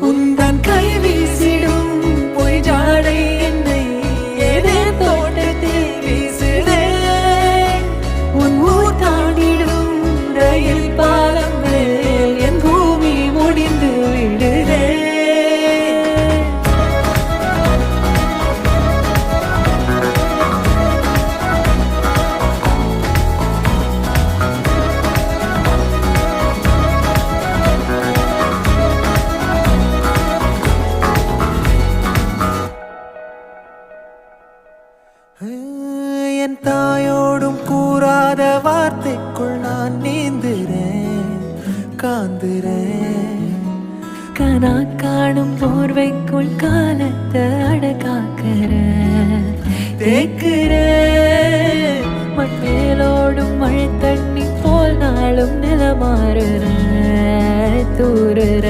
உந்தன் கை வீசிடும் பொய் ஜாடை என்னை ஏதே தோட்டத்தில் வீசுதே. உன் ஊர் தாண்டிடும் ரயில் பாலம் மேல் என் பூமி முடிந்து விடுதே. என் தாயோடும் கூறாத வார்த்தைக்குள் நான் நீந்துறேன், காந்துறேன். கனா காணும் போர்வைக்குள் காலத்தை அடக்காக்கிற தேக்குற. மண்ணேலோடும் மழை தண்ணி போல் நாளும் நிலமாறுற தூறுற.